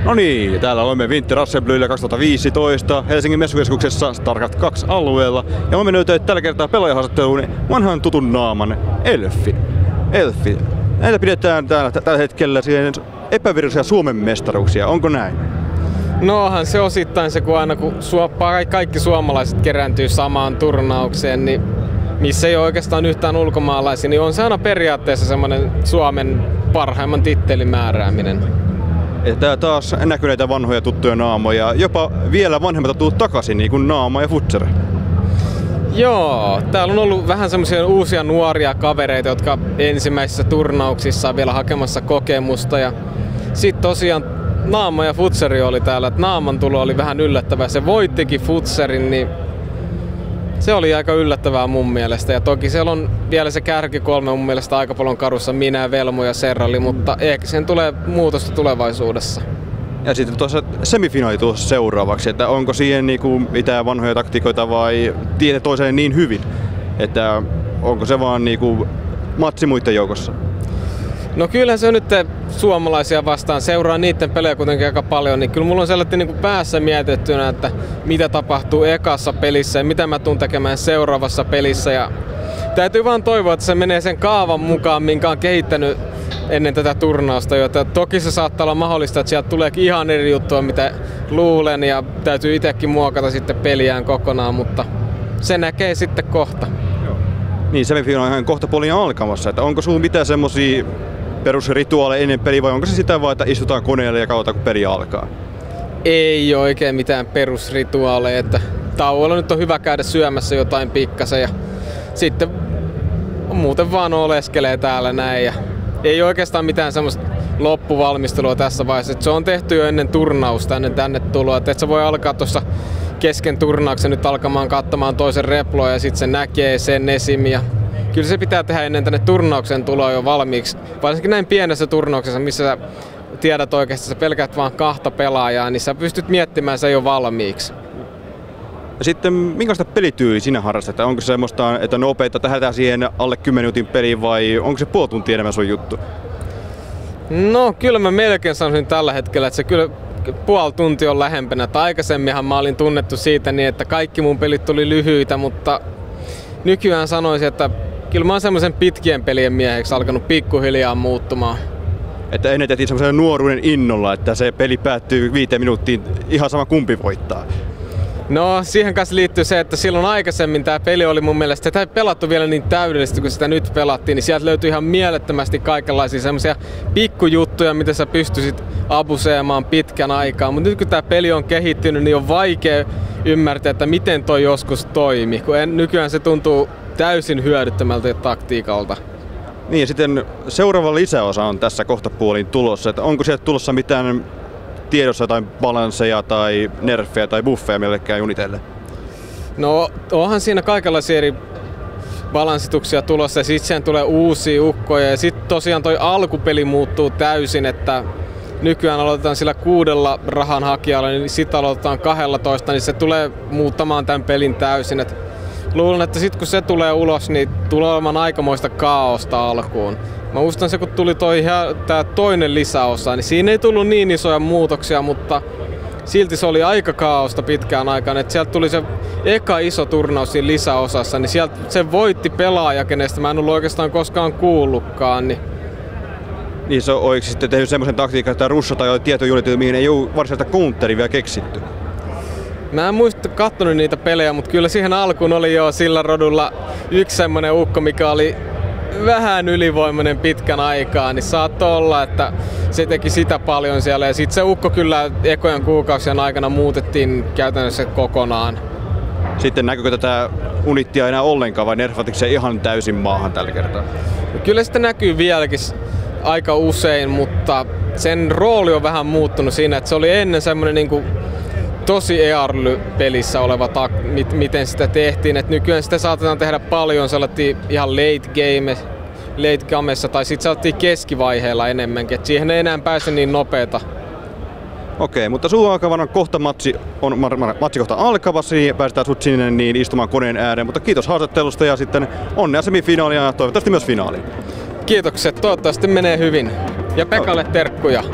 No niin, täällä olemme Winter Assemblyllä 2015 Helsingin messukeskuksessa StarCraft 2 alueella ja olemme löytäneet tällä kertaa pelaajahaastatteluun vanhan tutun naaman Elfi. Näitä pidetään tällä hetkellä siihen epävirallisia Suomen mestaruuksia, onko näin? No onhan se osittain se, kun aina kun kaikki suomalaiset kerääntyy samaan turnaukseen, niin missä ei ole oikeastaan yhtään ulkomaalaisia, niin on se aina periaatteessa semmoinen Suomen parhaimman tittelin määrääminen. Tää taas näkyy näitä vanhoja tuttuja naamoja, jopa vielä vanhemmat tullut takaisin, niin kuin Naama ja Futser. Joo, täällä on ollut vähän semmoisia uusia nuoria kavereita, jotka ensimmäisissä turnauksissa on vielä hakemassa kokemusta. Ja sitten tosiaan Naama ja Futseri oli täällä, että Naaman tulo oli vähän yllättävää. Se voittikin Futserin, niin se oli aika yllättävää mun mielestä. Ja toki siellä on vielä se kärkikolme mun mielestä aika paljon karussa, minä, Velmo ja Serrali, mutta ehkä sen tulee muutosta tulevaisuudessa. Ja sitten tuossa semifinaali tuossa seuraavaksi, että onko siihen niinku mitään vanhoja taktikoita vai tiedät toiseen niin hyvin, että onko se vaan niinku matsi muiden joukossa? No kyllähän se on nyt suomalaisia vastaan, seuraa niiden pelejä kuitenkin aika paljon, niin kyllä mulla on sellainen niin kuin päässä mietittynä, että mitä tapahtuu ekassa pelissä ja mitä mä tuun tekemään seuraavassa pelissä. Ja täytyy vaan toivoa, että se menee sen kaavan mukaan, minkä on kehittänyt ennen tätä turnausta. Joten toki se saattaa olla mahdollista, että sieltä tulee ihan eri juttua, mitä luulen, ja täytyy itsekin muokata sitten peliään kokonaan, mutta se näkee sitten kohta. Niin, semifinaali on ihan kohta puolin alkamassa, että onko sulla mitään semmosia perusrituaaleja ennen peliä vai onko se sitä vaan, että istutaan koneelle ja katsotaan kun peli alkaa? Ei oikein mitään perusrituaaleja, että tauolla nyt on hyvä käydä syömässä jotain pikkasen ja sitten muuten vaan oleskelee täällä näin ja ei oikeastaan mitään semmoista loppuvalmistelua tässä vaiheessa, että se on tehty jo ennen turnausta, ennen tänne tuloa, että et sä voi alkaa tuossa kesken turnauksen nyt alkamaan katsomaan toisen reploa ja sitten se näkee sen esim. Ja kyllä se pitää tehdä ennen tänne turnauksen tuloa jo valmiiksi. Varsinkin näin pienessä turnauksessa, missä sä tiedät oikeasti, sä pelkäät vaan kahta pelaajaa, niin sä pystyt miettimään sen jo valmiiksi. Ja sitten minkälaista pelityyliä sinä harrastat? Onko se semmoista, että nopeita tähdätään siihen alle 10 minuutin peliin vai onko se puoli tuntia enemmän sun juttu? No kyllä mä melkein sanoisin tällä hetkellä, että se kyllä puoli tuntia on lähempänä. Tai aikaisemminhan mä olin tunnettu siitä niin, että kaikki mun pelit tuli lyhyitä, mutta nykyään sanoisin, että kyllä mä oon semmoisen pitkien pelien mieheksi alkanut pikkuhiljaa muuttumaan. Että ennen tehtiin semmoisen nuoruuden innolla, että se peli päättyy 5 minuuttiin ihan sama kumpi voittaa. No siihen kanssa liittyy se, että silloin aikaisemmin tämä peli oli mun mielestä, sitä ei pelattu vielä niin täydellisesti kuin sitä nyt pelattiin, niin sieltä löytyi ihan mielettömästi kaikenlaisia semmoisia pikkujuttuja, mitä sä pystyisit abuseemaan pitkän aikaa. Mutta nyt kun tämä peli on kehittynyt, niin on vaikea ymmärtää, että miten toi joskus toimi, kun nykyään se tuntuu täysin hyödyttömältä taktiikalta. Niin ja sitten seuraava lisäosa on tässä kohta puolin tulossa, että onko sieltä tulossa mitään tiedossa jotain balansseja tai nerfejä tai buffeja millekään unitelle? No onhan siinä kaikenlaisia eri balanssituksia tulossa ja sitten siihen tulee uusia ukkoja ja sitten tosiaan toi alkupeli muuttuu täysin, että nykyään aloitetaan sillä 6 rahan hakijalla, niin sitten aloitetaan 12, niin se tulee muuttamaan tämän pelin täysin. Et luulen, että sitten kun se tulee ulos, niin tulee olemaan aikamoista kaaosta alkuun. Mä muistan se, kun tuli tää toinen lisäosa, niin siinä ei tullut niin isoja muutoksia, mutta silti se oli aika kaaosta pitkään aikaan. Et sieltä tuli se eka iso turnaus siinä lisäosassa, niin sieltä se voitti pelaaja, kenestä mä en ollut oikeastaan koskaan kuullutkaan. Niin se on sitten tehnyt semmoisen taktiikan, että russata jo tietyn unitin, mihin ei ole varsinaista counteria vielä keksitty. Mä en muista kattonut niitä pelejä, mutta kyllä siihen alkuun oli jo sillä rodulla yksi semmonen ukko, mikä oli vähän ylivoimainen pitkän aikaa, niin saattoi olla, että se teki sitä paljon siellä. Ja sit se ukko kyllä ekojen kuukausien aikana muutettiin käytännössä kokonaan. Sitten näkyykö tätä unittia enää ollenkaan vai nerfatiko se ihan täysin maahan tällä kertaa? Kyllä sitä näkyy vieläkin aika usein, mutta sen rooli on vähän muuttunut siinä, että se oli ennen semmoinen niinku tosi EARLY-pelissä oleva miten sitä tehtiin. Et nykyään sitä saatetaan tehdä paljon sellaisia ihan late gamessa tai sitten sellaisia keskivaiheella enemmänkin. Et siihen ei enää pääse niin nopeeta. Okei, mutta sulla alkaa varmaan kohta matsi kohta alkavassa, niin päästään sut sinne niin istumaan koneen ääreen. Mutta kiitos haastattelusta ja sitten onnea semifinaalia ja toivottavasti myös finaaliin. Kiitokset, toivottavasti menee hyvin. Ja Pekalle terkkuja.